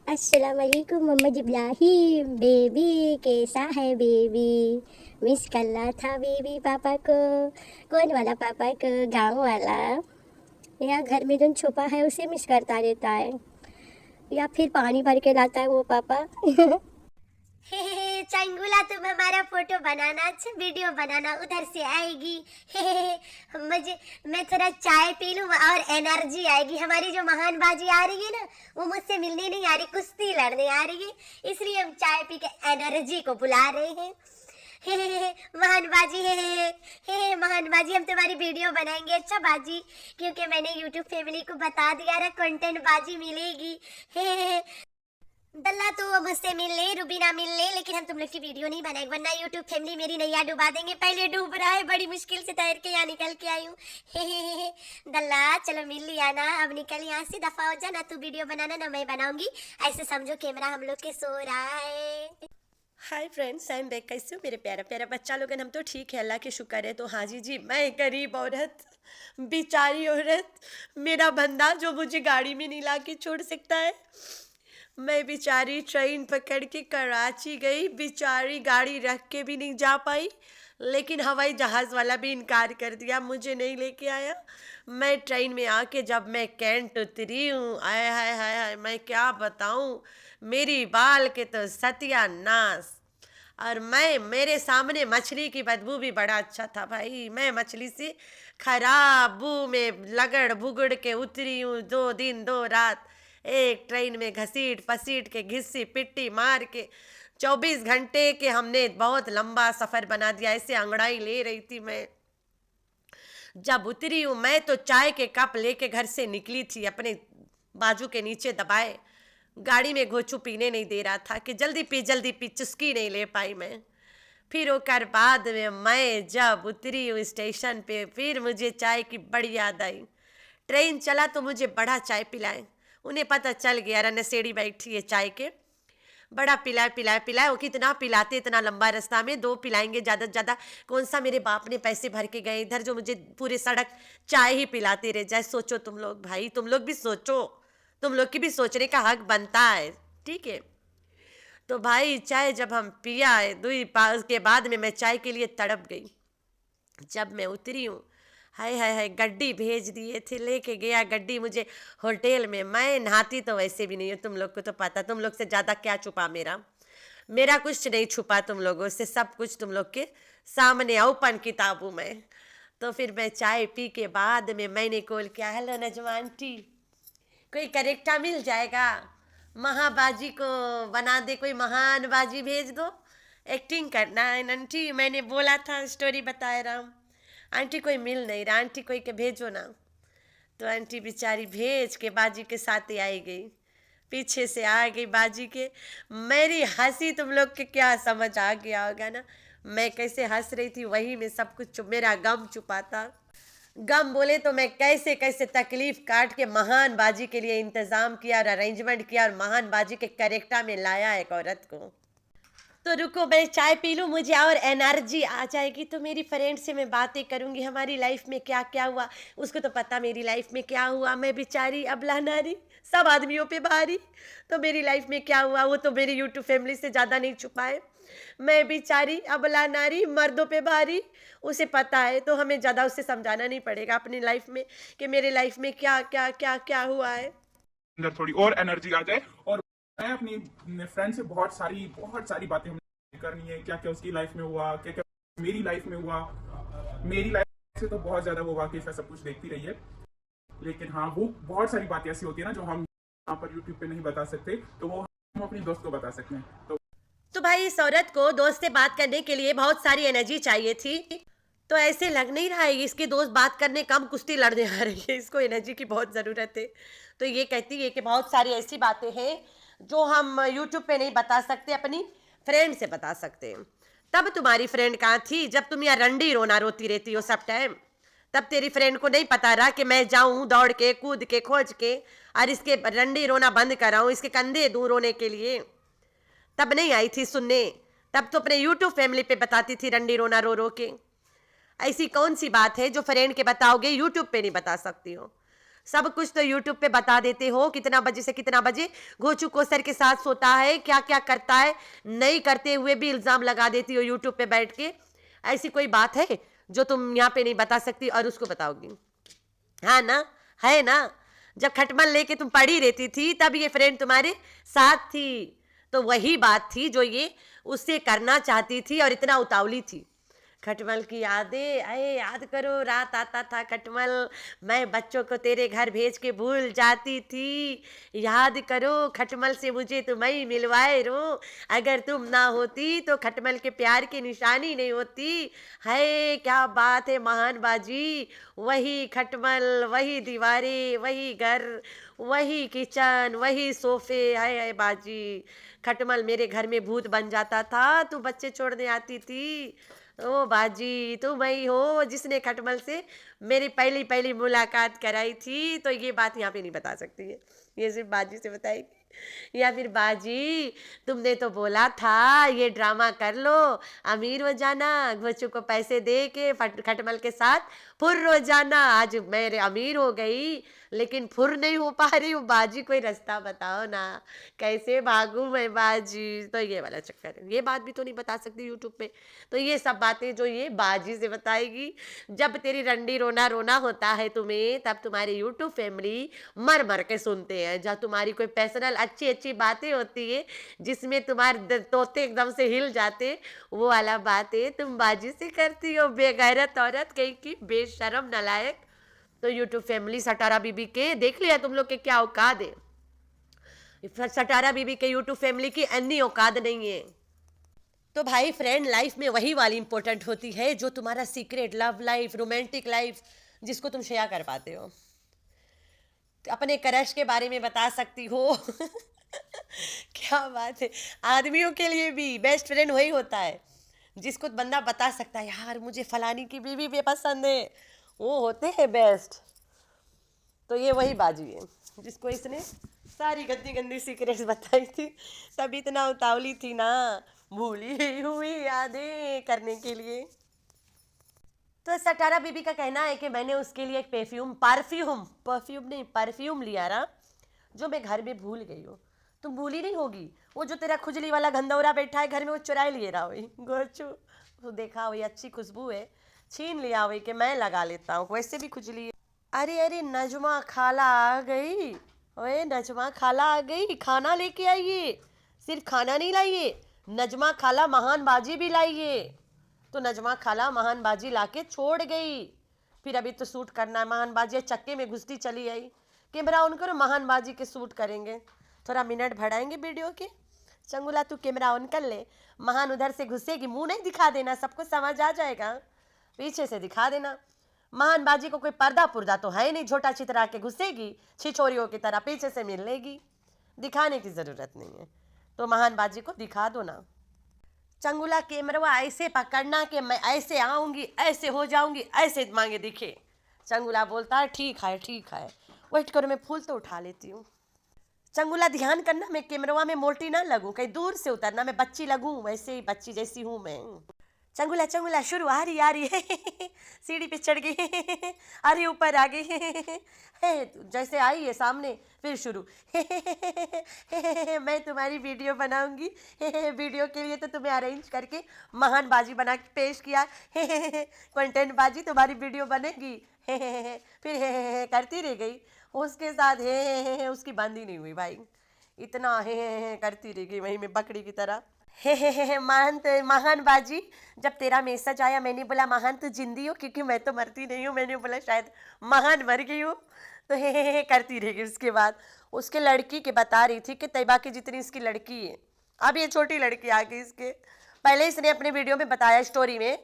अस्सलाम वालेकुम मोहम्मद इब्राहिम। बेबी कैसा है बेबी? मिस करना था बेबी पापा को। कौन वाला पापा को? गाँव वाला या घर में जो छुपा है उसे मिस करता रहता है, या फिर पानी भर के लाता है वो पापा? चंगुला तुम हमारा फोटो बनाना, वीडियो बनाना उधर से आएगी। मुझे मैं थोड़ा चाय पी लूँ और एनर्जी आएगी। हमारी जो महान बाजी आ रही है ना, वो मुझसे मिलने नहीं आ रही, कुश्ती लड़ने आ रही है, इसलिए हम चाय पी के एनर्जी को बुला रहे हैं। महान बाजी महान बाजी, हम तुम्हारी वीडियो बनाएंगे। अच्छा बाजी, क्योंकि मैंने यूट्यूब फैमिली को बता दिया ना, कंटेंट बाजी मिलेगी। दल्ला तो मुझसे मिल ले, रुबीना मिल ले, लेकिन हम तुम लोग की वीडियो नहीं बनाएंगे, वरना यूट्यूब फैमिली मेरी नैया डुबा देंगे। पहले डूब रहा है, बड़ी मुश्किल से तैर के यहाँ निकल के आई हूँ। दल्ला चलो मिल लिया ना, अब निकल यहाँ से, दफा हो जा ना, तू वीडियो बनाना ना मैं बनाऊंगी। ऐसे समझो कैमरा हम लोग के सो रहा है। Hi friends, I am back. कैसे हो मेरे प्यारा प्यारा बच्चा लोगन? हम तो ठीक है, अल्लाह के शुक्र है। तो हाँ जी, मैं गरीब औरत, बेचारी औरत, मेरा बंदा जो मुझे गाड़ी में नहीं ला के छोड़ सकता है। मैं बेचारी ट्रेन पकड़ के कराची गई, बेचारी गाड़ी रख के भी नहीं जा पाई, लेकिन हवाई जहाज़ वाला भी इनकार कर दिया, मुझे नहीं लेके आया। मैं ट्रेन में आके जब मैं कैंट उतरी हूँ, आय हाय हाय हाय, मैं क्या बताऊँ, मेरी बाल के तो सत्यानाश। और मैं, मेरे सामने मछली की बदबू भी बड़ा अच्छा था भाई। मैं मछली से खराब बू में लगड़ भुगड़ के उतरी हूँ, 2 दिन 2 रात एक ट्रेन में घसीट पसीट के, घिस्सी पिट्टी मार के। 24 घंटे के हमने बहुत लंबा सफ़र बना दिया। ऐसे अंगड़ाई ले रही थी मैं। जब उतरी हूँ मैं तो चाय के कप लेके घर से निकली थी, अपने बाजू के नीचे दबाए। गाड़ी में घोचू पीने नहीं दे रहा था कि जल्दी पी, चुस्की नहीं ले पाई मैं। फिर ओकर बाद में मैं जब उतरी हूँ स्टेशन पे, फिर मुझे चाय की बड़ी याद आई। ट्रेन चला तो मुझे बड़ा चाय पिलाए। उन्हें पता चल गया नशेड़ी बैठी है चाय के, बड़ा पिलाए। वो कितना पिलाते, इतना लंबा रास्ता में 2 पिलाएंगे ज़्यादा से ज़्यादा। कौन सा मेरे बाप ने पैसे भर के गए इधर जो मुझे पूरे सड़क चाय ही पिलाते रह जाए। सोचो तुम लोग भाई, तुम लोग भी सोचो, तुम लोग की भी सोचने का हक बनता है, ठीक है। तो भाई चाय जब हम पिया है, 2 पास के बाद में मैं चाय के लिए तड़प गई। जब मैं उतरी हूँ, हाय हाय हाय, गड्डी भेज दिए थे, लेके गया गड्डी मुझे होटल में। मैं नहाती तो वैसे भी नहीं हूँ, तुम लोग को तो पता, तुम लोग से ज़्यादा क्या छुपा मेरा। मेरा कुछ नहीं छुपा तुम लोगों से, सब कुछ तुम लोग के सामने ओपन किताब हूँ मैं। तो फिर मैं चाय पी के बाद में मैंने कॉल किया, हेलो नजमा आंटी, कोई करेक्टा मिल जाएगा? महाबाजी को बना दे, कोई महान बाजी भेज दो, एक्टिंग करना है आंटी। मैंने बोला था, स्टोरी बताए रहा हूँ। आंटी कोई मिल नहीं रहा, आंटी कोई के भेजो ना। तो आंटी बेचारी भेज के बाजी के साथ ही आई गई, पीछे से आ गई बाजी के। मेरी हंसी तुम लोग के क्या समझ आ गया होगा ना, मैं कैसे हंस रही थी, वही में सब कुछ मेरा गम छुपा था। गम बोले तो मैं कैसे कैसे तकलीफ काट के महान बाजी के लिए इंतज़ाम किया और अरेंजमेंट किया और महान बाजी के करेक्टा में लाया एक औरत को। तो रुको मैं चाय पी लूँ, मुझे और एनर्जी आ जाएगी, तो मेरी फ्रेंड से मैं बातें करूँगी हमारी लाइफ में क्या क्या हुआ। उसको तो पता मेरी लाइफ में क्या हुआ, मैं बेचारी अबला नारी, सब आदमियों पे भारी। तो मेरी लाइफ में क्या हुआ वो तो मेरी यूट्यूब फैमिली से ज़्यादा नहीं छुपाए। मैं बेचारी अबला नारी, मर्दों पे भारी, उसे पता है, तो हमें ज़्यादा उसे समझाना नहीं पड़ेगा अपनी लाइफ में कि मेरे लाइफ में क्या क्या क्या क्या हुआ है। अंदर थोड़ी और एनर्जी आ जाए। और मैं अपनी फ्रेंड से बहुत सारी बातें हमने करनी है, क्या क्या उसकी लाइफ में हुआ, क्या क्या मेरी लाइफ में हुआ। मेरी लाइफ से तो बहुत ज्यादा वो वाकिफ है, सब कुछ देखती रही है। लेकिन हाँ, वो बहुत सारी बातें ऐसी होती है ना जो हम यहाँ पर यूट्यूब पे नहीं बता सकते, तो वो हम अपनी दोस्त को बता सकते हैं। तो भाई इस औरत को दोस्त से बात करने के लिए बहुत सारी एनर्जी चाहिए थी। तो ऐसे लग नहीं रहा है इसकी दोस्त बात करने कम कुश्ती लड़ने आ रही है, इसको एनर्जी की बहुत ज़रूरत है। तो ये कहती है कि बहुत सारी ऐसी बातें हैं जो हम यूट्यूब पे नहीं बता सकते, अपनी फ्रेंड से बता सकते हैं। तब तुम्हारी फ्रेंड कहाँ थी जब तुम यहाँ रंडी रोना रोती रहती हो सब टाइम? तब तेरी फ्रेंड को नहीं पता रहा कि मैं जाऊँ दौड़ के कूद के खोज के और इसके रंडी रोना बंद कराऊँ, इसके कंधे दूर रोने के लिए? तब नहीं आई थी सुनने, तब तो अपने यूट्यूब फैमिली पे बताती थी रंडी रोना रो रो के। ऐसी कौन सी बात है जो फ्रेंड के बताओगे यूट्यूब पे नहीं बता सकती हो? सब कुछ तो यूट्यूब पे बता देते हो, कितना बजे से कितना बजे घोचू कोसर के साथ सोता है, क्या क्या करता है, नहीं करते हुए भी इल्जाम लगा देती हो यूट्यूब पे बैठ के। ऐसी कोई बात है जो तुम यहाँ पे नहीं बता सकती और उसको बताओगी? हाँ ना, है ना? जब खटमल लेके तुम पड़ी रहती थी तब ये फ्रेंड तुम्हारे साथ थी, तो वही बात थी जो ये उससे करना चाहती थी और इतना उतावली थी। खटमल की यादें, अरे याद करो, रात आता था खटमल, मैं बच्चों को तेरे घर भेज के भूल जाती थी। याद करो खटमल से मुझे तुम ही मिलवाए रो, अगर तुम ना होती तो खटमल के प्यार की निशानी नहीं होती। है क्या बात है महान बाजी, वही खटमल, वही दीवारें, वही घर, वही किचन, वही सोफे। है बाजी, खटमल मेरे घर में भूत बन जाता था, तू बच्चे छोड़ने आती थी। ओ बाजी, तुम ही हो जिसने खटमल से मेरी पहली पहली मुलाकात कराई थी। तो ये बात यहाँ पे नहीं बता सकती है, ये सिर्फ बाजी से बताएगी। या फिर बाजी, तुमने तो बोला था ये ड्रामा कर लो, अमीर हो जाना, घोचू को पैसे दे के खटमल के साथ फुर्र हो जाना। आज मैं अमीर हो गई लेकिन फुर्र नहीं हो पा रही हूँ। बाजी कोई रास्ता बताओ ना, कैसे भागूं मैं बाजी? तो ये वाला चक्कर है, ये बात भी तो नहीं बता सकती यूट्यूब पे। तो ये सब बातें जो ये बाजी से बताएगी। जब तेरी रंडी रोना रोना होता है तुम्हें, तब तुम्हारी यूट्यूब फैमिली मर मर के सुनते हैं। जब तुम्हारी कोई पर्सनल अच्छी अच्छी बातें होती है जिसमें तुम्हारे तोते एकदम से हिल जाते, वो वाला बातें तुम बाजी से करती हो। बेगैरत औरत, कहीं की बेशरम नालायक। तो यूट्यूब फैमिली सटारा बीबी के देख लिया तुम लोग के क्या औकात है। सटारा बीबी के यूट्यूब फैमिली की अन्नी औकात नहीं है। तो भाई फ्रेंड, लाइफ में वही वाली इंपॉर्टेंट होती है जो तुम्हारा secret love life, romantic life, जिसको तुम शेयर कर पाते हो। अपने क्रश के बारे में बता सकती हो। क्या बात है, आदमियों के लिए भी बेस्ट फ्रेंड वही होता है जिसको बंदा बता सकता है, यार मुझे फलानी की बीवी भी पसंद है, वो होते हैं बेस्ट। तो ये वही बाजी है जिसको इसने सारी गंदी गंदी सीक्रेट्स बताई थी। तभी इतना उतावली थी ना, भूली हुई यादें करने के लिए। तो सटारा बीबी का कहना है कि मैंने उसके लिए एक परफ्यूम लिया ना, जो मैं घर में भूल गई हूँ। तुम भूली नहीं होगी, वो जो तेरा खुजली वाला घंदौरा बैठा है घर में, वो चुराए लिए रहा वही गोचू, तो देखा वही अच्छी खुशबू है, छीन लिया वही कि मैं लगा लेता हूँ, वैसे भी खुजली है। अरे अरे नजमा खाला आ गई, ओए नजमा खाला आ गई, खाना लेके आइए। सिर्फ खाना नहीं लाइए, नजमा खाला महान बाजी भी लाइए। तो नजमा खाला महान बाजी लाके छोड़ गई। फिर अभी तो शूट करना है, महान बाजी चक्के में घुसती चली आई। कैमरा ऑन करो, महान बाजी के शूट करेंगे, थोड़ा मिनट बढ़ाएंगे वीडियो के। चंगुला तू कैमरा ऑन कर ले, महान उधर से घुसेगी, मुंह नहीं दिखा देना, सबको समझ आ जाएगा, पीछे से दिखा देना। महान बाजी को कोई पर्दा पुर्दा तो है नहीं, छोटा चित्रा के घुसेगी छिछोरियों की तरह, पीछे से मिल लेगी, दिखाने की ज़रूरत नहीं है। तो महान बाजी को दिखा दो ना। चंगुला कैमरा ऐसे पकड़ना कि मैं ऐसे आऊँगी, ऐसे हो जाऊँगी, ऐसे मांगे दिखे। चंगुला बोलता है ठीक है, वेट करो मैं फूल तो उठा लेती हूँ। चंगुला ध्यान करना, मैं कैमरा में मोटी ना लगूं, कहीं दूर से उतरना, मैं बच्ची लगूं, वैसे ही बच्ची जैसी हूँ मैं। चंगुला शुरू, आ रही है। सीढ़ी पे चढ़ गई, अरे ऊपर आ गई, जैसे आई है सामने, फिर शुरू। मैं तुम्हारी वीडियो बनाऊंगी, वीडियो के लिए तो तुम्हें अरेंज करके महान बाजी बना के पेश किया, कंटेंट बाजी तुम्हारी वीडियो बनेगी। फिर करती रह गई, उसके साथ उसकी बंद ही नहीं हुई भाई, इतना करती रह गई वहीं में बकरी की तरह। महान बाजी, जब तेरा मैसेज आया मैंने बोला महान तू जिंदी हो, क्योंकि मैं तो मरती नहीं हूँ, मैंने बोला शायद महान मर गई हूँ, तो करती रह गई। उसके बाद उसके लड़की के बता रही थी कि तैयबा की जितनी इसकी लड़की है, अब ये छोटी लड़की आ गई इसके। पहले इसने अपने वीडियो में बताया, स्टोरी में,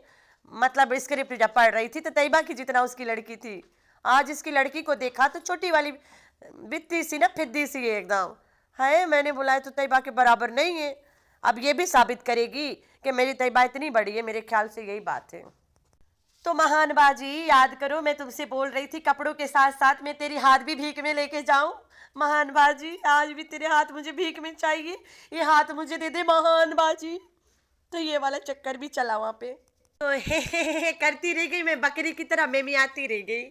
मतलब स्क्रिप्ट जब पढ़ रही थी तो तैयबा की जितना उसकी लड़की थी। आज इसकी लड़की को देखा तो छोटी वाली बित्ती सी ना, फिद्दी सी है एकदम, है। मैंने बोला है तो तैयबा के बराबर नहीं है। अब ये भी साबित करेगी कि मेरी तैयबा इतनी बड़ी है, मेरे ख्याल से यही बात है। तो महान बाजी याद करो, मैं तुमसे बोल रही थी कपड़ों के साथ साथ मैं तेरी हाथ भी भीख में लेके जाऊं। महान बाजी आज भी तेरे हाथ मुझे भीख में चाहिए, ये हाथ मुझे दे दे महान बाजी। तो ये वाला चक्कर भी चला वहाँ पे। तो करती रह गई मैं बकरी की तरह, मैं आती रह गई।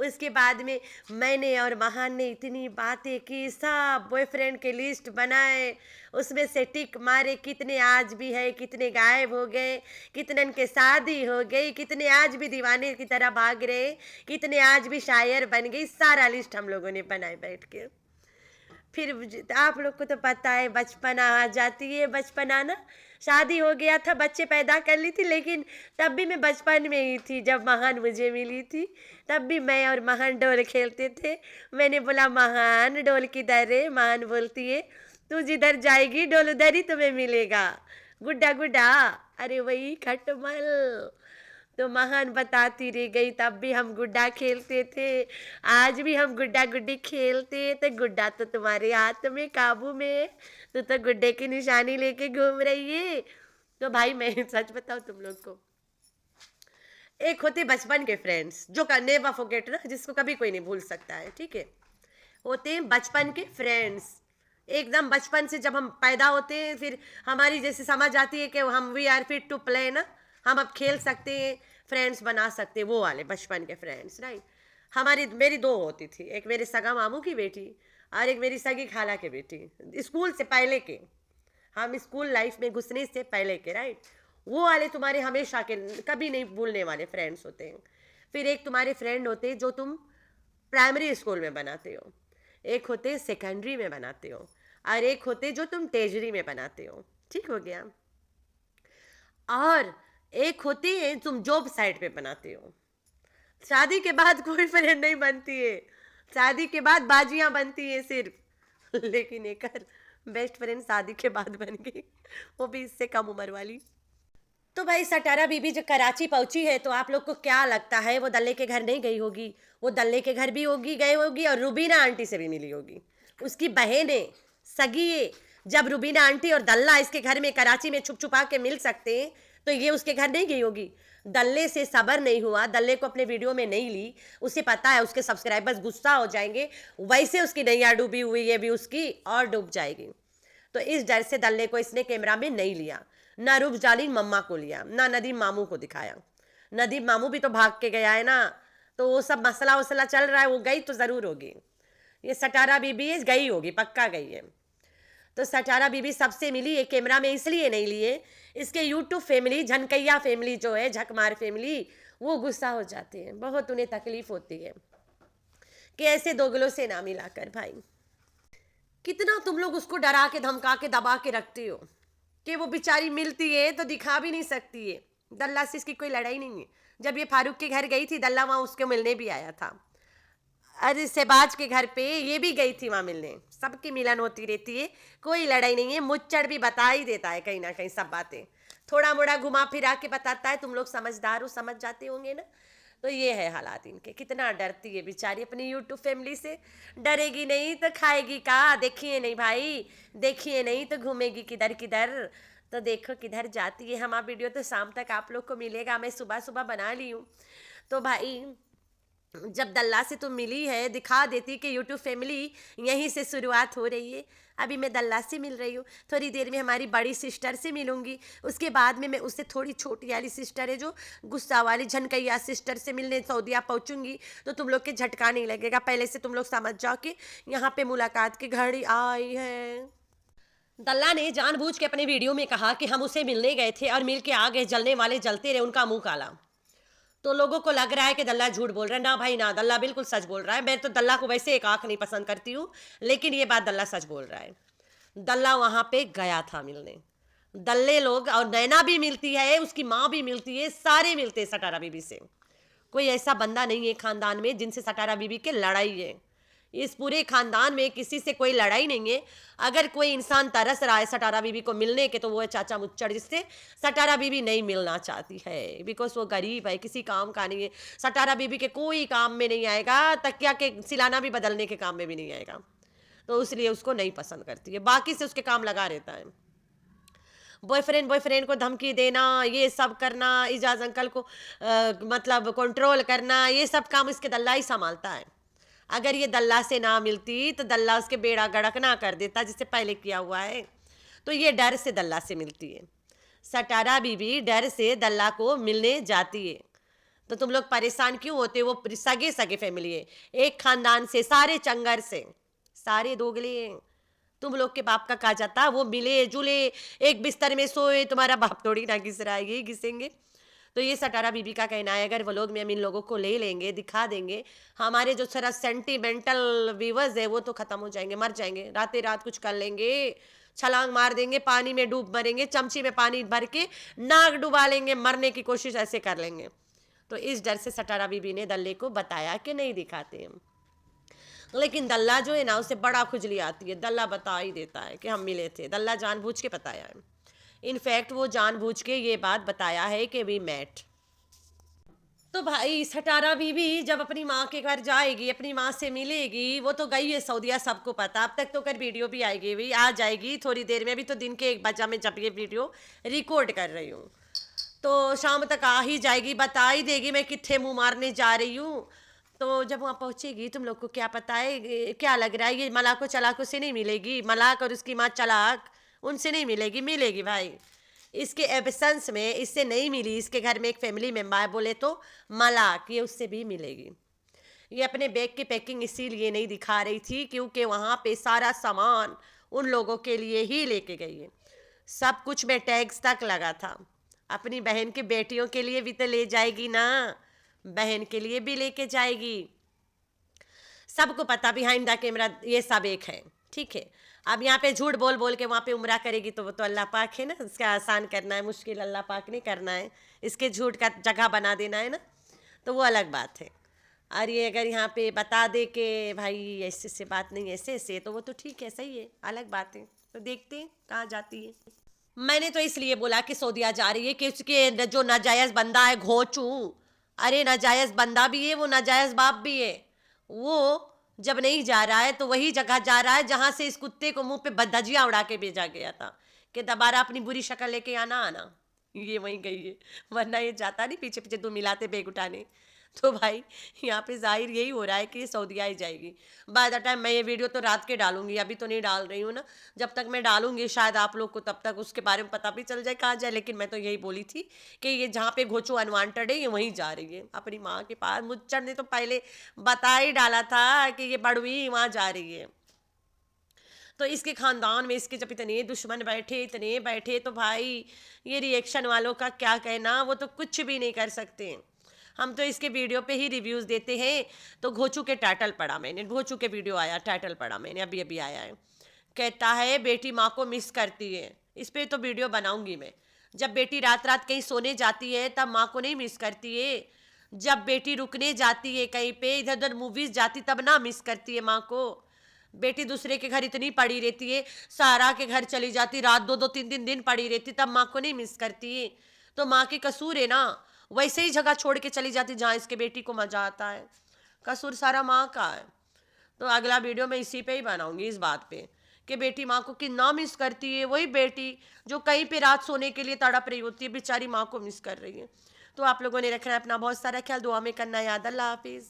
उसके बाद में मैंने और महान ने इतनी बातें की, सब बॉयफ्रेंड के लिस्ट बनाए, उसमें से टिक मारे, कितने आज भी है, कितने गायब हो गए, कितनन के शादी हो गई, कितने आज भी दीवाने की तरह भाग रहे, कितने आज भी शायर बन गई, सारा लिस्ट हम लोगों ने बनाए बैठ के। फिर आप लोग को तो पता है बचपना आ जाती है, बचपना ना, शादी हो गया था, बच्चे पैदा कर ली थी, लेकिन तब भी मैं बचपन में ही थी जब महान मुझे मिली थी। तब भी मैं और महान डोल खेलते थे। मैंने बोला महान डोल किधर है, महान बोलती है तू जिधर जाएगी डोल उधर ही तुम्हें मिलेगा, गुड्डा गुड्डा, अरे वही खटमल। तो महान बताती रह गई तब भी हम गुड्डा खेलते थे, आज भी हम गुड्डा गुड्डी खेलते। तो गुड्डा तो तुम्हारे हाथ में, काबू में, तू तो गुड्डे की निशानी लेके घूम रही है। तो भाई मैं सच बताऊं तुम लोग को, एक होते बचपन के फ्रेंड्स जो नेवर फॉरगेट ना, जिसको कभी कोई नहीं भूल सकता है, ठीक है। होते हैं बचपन के फ्रेंड्स, एकदम बचपन से जब हम पैदा होते हैं, फिर हमारी जैसे समझ आती है कि हम we are fit to play ना, हम अब खेल सकते हैं, फ्रेंड्स बना सकते हैं, वो वाले बचपन के फ्रेंड्स, राइट। मेरी दो होती थी, एक मेरे सगा मामू की बेटी और एक मेरी सगी खाला की बेटी, स्कूल से पहले के, हम स्कूल लाइफ में घुसने से पहले के, राइट। वो वाले तुम्हारे हमेशा के, कभी नहीं भूलने वाले फ्रेंड्स होते हैं। फिर एक तुम्हारे फ्रेंड होते हैं जो तुम प्राइमरी स्कूल में बनाते हो, एक होते सेकेंडरी में बनाते हो, और एक होते जो तुम तेजरी में बनाते हो, ठीक हो गया। और एक होती है तुम जॉब साइट पे बनाते हो। शादी के बाद कोई फ्रेंड नहीं बनती है, शादी के बाद बाजियां बनती है सिर्फ। लेकिन एक बेस्ट फ्रेंड शादी के बाद बन गई, वो भी इससे कम उम्र वाली। तो भाई सटारा बीबी जो कराची पहुंची है, तो आप लोग को क्या लगता है वो दल्ले के घर नहीं गई होगी? वो दल्ले के घर भी होगी, गई होगी, और रुबीना आंटी से भी मिली होगी, उसकी बहनें, सगी। जब रुबीना आंटी और दल्ला इसके घर में कराची में छुप छुपा के मिल सकते हैं, तो ये उसके घर नहीं गई होगी। दल्ले से सबर नहीं हुआ, दल्ले को अपने वीडियो में नहीं ली, उसे पता है उसके सब्सक्राइबर्स गुस्सा हो जाएंगे, वैसे उसकी नैया डूबी हुई है, भी उसकी और डूब जाएगी। तो इस डर से दल्ले को इसने कैमरा में नहीं लिया, ना रूप जालिन मम्मा को लिया, ना नदीम मामू को दिखाया। नदीम मामू भी तो भाग के गया है ना, तो वो सब मसला वसला चल रहा है, वो गई तो ज़रूर होगी। ये सटारा बीबी गई होगी, पक्का गई है। तो सटारा बीबी सबसे मिली, ये कैमरा में इसलिए नहीं लिए, इसके यूट्यूब फैमिली, झनकैया फैमिली जो है, झकमार फैमिली, वो गुस्सा हो जाते हैं, बहुत उन्हें तकलीफ होती है कि ऐसे दोगलों से ना मिला कर। भाई कितना तुम लोग उसको डरा के धमका के दबा के रखते हो कि वो बेचारी मिलती है तो दिखा भी नहीं सकती है। दल्ला से इसकी कोई लड़ाई नहीं है। जब ये फारूक के घर गई थी, दल्ला वहाँ उसके मिलने भी आया था। अरे शहबाज के घर पे ये भी गई थी वहाँ मिलने, सबकी मिलन होती रहती है, कोई लड़ाई नहीं है। मुच्चड़ भी बता ही देता है कहीं ना कहीं सब बातें, थोड़ा मोड़ा घुमा फिरा के बताता है, तुम लोग समझदार हो, समझ जाते होंगे ना। तो ये है हालात इनके। कितना डरती है बेचारी अपनी यूट्यूब फैमिली से, डरेगी नहीं तो खाएगी का? देखिए नहीं भाई, देखिए नहीं तो घूमेगी किधर किधर। तो देखो किधर जाती है। हमारा वीडियो तो शाम तक आप लोग को मिलेगा, मैं सुबह सुबह बना ली हूँ। तो भाई जब दल्ला से तुम मिली है, दिखा देती कि यूट्यूब फैमिली यहीं से शुरुआत हो रही है। अभी मैं दल्ला से मिल रही हूँ, थोड़ी देर में हमारी बड़ी सिस्टर से मिलूंगी, उसके बाद में मैं उससे थोड़ी छोटी वाली सिस्टर है जो गुस्सा वाली झनकैया सिस्टर से मिलने सऊदिया पहुँचूंगी। तो तुम लोग के झटका नहीं लगेगा, पहले से तुम लोग समझ जाओ कि यहाँ पे मुलाकात की घड़ी आई है। दल्ला ने जानबूझ के अपने वीडियो में कहा कि हम उसे मिलने गए थे और मिल के आ गए, जलने वाले जलते रहे, उनका मुंह काला। तो लोगों को लग रहा है कि दल्ला झूठ बोल रहा है। ना भाई ना, दल्ला बिल्कुल सच बोल रहा है। मैं तो दल्ला को वैसे एक आंख नहीं पसंद करती हूँ, लेकिन ये बात दल्ला सच बोल रहा है। दल्ला वहाँ पे गया था मिलने, दल्ले लोग, और नैना भी मिलती है, उसकी माँ भी मिलती है, सारे मिलते हैं सटारा बीबी से। कोई ऐसा बंदा नहीं है खानदान में जिनसे सटारा बीबी के लड़ाई है। इस पूरे खानदान में किसी से कोई लड़ाई नहीं है। अगर कोई इंसान तरस रहा है सटारा बीबी को मिलने के, तो वो है चाचा मुच्चड़, जिससे सटारा बीबी नहीं मिलना चाहती है, बिकॉज वो गरीब है, किसी काम का नहीं है। सटारा बीबी के कोई काम में नहीं आएगा, तकिया के सिलाना भी बदलने के काम में भी नहीं आएगा, तो इसलिए उसको नहीं पसंद करती है। बाकी से उसके काम लगा रहता है। बॉयफ्रेंड को धमकी देना, ये सब करना, इजाज अंकल को मतलब कंट्रोल करना, ये सब काम इसके दल्ला ही संभालता है। अगर ये दल्ला से ना मिलती तो दल्ला उसके बेड़ा गड़क ना कर देता, जिससे पहले किया हुआ है। तो ये डर से दल्ला से मिलती है। सटारा बीबी डर से दल्ला को मिलने जाती है। तो तुम लोग परेशान क्यों होते? वो सगे सगे फैमिली है, एक खानदान से, सारे चंगर से, सारे दोगले हैं। तुम लोग के बाप का कहा जाता, वो मिले जुले एक बिस्तर में सोए, तुम्हारा बाप थोड़ी ना घिस रहा है, यही घिसेंगे। तो ये सटारा बीबी का कहना है, अगर वो लोग में हम इन लोगों को ले लेंगे, दिखा देंगे, हमारे जो सारा सेंटिमेंटल व्यूवर्स है वो तो खत्म हो जाएंगे, मर जाएंगे, रातें रात कुछ कर लेंगे, छलांग मार देंगे, पानी में डूब मरेंगे, चमची में पानी भर के नाक डुबा लेंगे, मरने की कोशिश ऐसे कर लेंगे। तो इस डर से सटारा बीबी ने दल्ले को बताया कि नहीं दिखाते हम। लेकिन दल्ला जो है ना, उसे बड़ा खुजली आती है, दल्ला बता ही देता है कि हम मिले थे, दल्ला जानबूझ के बताया है। इनफैक्ट वो जानबूझ के ये बात बताया है कि वी मेट। तो भाई सटारा बीबी जब अपनी माँ के घर जाएगी, अपनी माँ से मिलेगी, वो तो गई है सऊदीया, सबको पता। अब तक तो कर वीडियो भी आएगी, भी आ जाएगी थोड़ी देर में, भी तो दिन के 1 बजा में जब ये वीडियो रिकॉर्ड कर रही हूँ, तो शाम तक आ ही जाएगी, बता ही देगी मैं कितने मुँह मारने जा रही हूँ। तो जब वहाँ पहुँचेगी, तुम लोग को क्या पता है, क्या लग रहा है, ये मलाको चलाको से नहीं मिलेगी, मलाक और उसकी माँ चलाक, उनसे नहीं मिलेगी, मिलेगी भाई। इसके एब्सेंस में इससे नहीं मिली, इसके घर में एक फैमिली मेम्बर बोले तो मलाक, ये उससे भी मिलेगी। ये अपने बैग की पैकिंग इसीलिए नहीं दिखा रही थी क्योंकि वहाँ पे सारा सामान उन लोगों के लिए ही लेके गई है, सब कुछ में टैग्स तक लगा था। अपनी बहन की बेटियों के लिए भी तो ले जाएगी ना, बहन के लिए भी लेके जाएगी। सबको पता बिहाइंड द कैमरा ये सब एक है, ठीक है। अब यहाँ पे झूठ बोल बोल के वहाँ पे उम्रा करेगी तो वो तो अल्लाह पाक है ना, उसका आसान करना है, मुश्किल अल्लाह पाक नहीं करना है, इसके झूठ का जगह बना देना है ना, तो वो अलग बात है। और ये अगर यहाँ पे बता दे कि भाई ऐसे से बात नहीं, ऐसे ऐसे, तो वो तो ठीक है, सही है, अलग बात है। तो देखते हैं कहाँ जाती है। मैंने तो इसलिए बोला कि सऊदीया जा रही है कि उसके जो नाजायज़ बंदा है घोंचू, अरे नाजायज़ बंदा भी है, वो नाजायज़ बाप भी है। वो जब नहीं जा रहा है तो वही जगह जा रहा है जहाँ से इस कुत्ते को मुंह पे धजिया उड़ा के भेजा गया था कि दोबारा अपनी बुरी शक्ल लेके आना। ये वहीं गई है, वरना ये जाता नहीं पीछे पीछे 2 मिलाते बेग उठाने। तो भाई यहाँ पे जाहिर यही हो रहा है कि ये सऊदीया ही जाएगी। बाय द टाइम मैं ये वीडियो तो रात के डालूंगी, अभी तो नहीं डाल रही हूँ ना, जब तक मैं डालूंगी शायद आप लोग को तब तक उसके बारे में पता भी चल जाए कहाँ जाए। लेकिन मैं तो यही बोली थी कि ये जहाँ पे घोचू अनवांटेड है ये वहीं जा रही है अपनी माँ के पास। मुच्चर ने तो पहले बता ही डाला था कि ये बड़वी वहाँ जा रही है। तो इसके ख़ानदान में इसके जब इतने दुश्मन बैठे, इतने बैठे, तो भाई ये रिएक्शन वालों का क्या कहना, वो तो कुछ भी नहीं कर सकते। हम तो इसके वीडियो पे ही रिव्यूज़ देते हैं। तो घोचू के टाइटल पढ़ा मैंने, घोचू के वीडियो आया, टाइटल पढ़ा मैंने, अभी अभी आया है, कहता है बेटी माँ को मिस करती है। इस पर तो वीडियो बनाऊंगी मैं। जब बेटी रात रात कहीं सोने जाती है तब माँ को नहीं मिस करती है, जब बेटी रुकने जाती है कहीं पे, इधर उधर मूवीज़ जाती तब ना मिस करती है माँ को। बेटी दूसरे के घर इतनी पड़ी रहती है, सारा के घर चली जाती, रात 2-2 3-3 दिन पड़ी रहती, तब माँ को नहीं मिस करती है। तो माँ के कसूर है ना, वैसे ही जगह छोड़ के चली जाती जहाँ इसके बेटी को मजा आता है। कसूर सारा माँ का है। तो अगला वीडियो मैं इसी पे ही बनाऊंगी, इस बात पे कि बेटी माँ को कितना मिस करती है। वही बेटी जो कहीं पे रात सोने के लिए तड़प रही होती है, बेचारी माँ को मिस कर रही है। तो आप लोगों ने रखना है अपना बहुत सारा ख्याल, दुआ में करना याद। अल्लाह हाफिज़।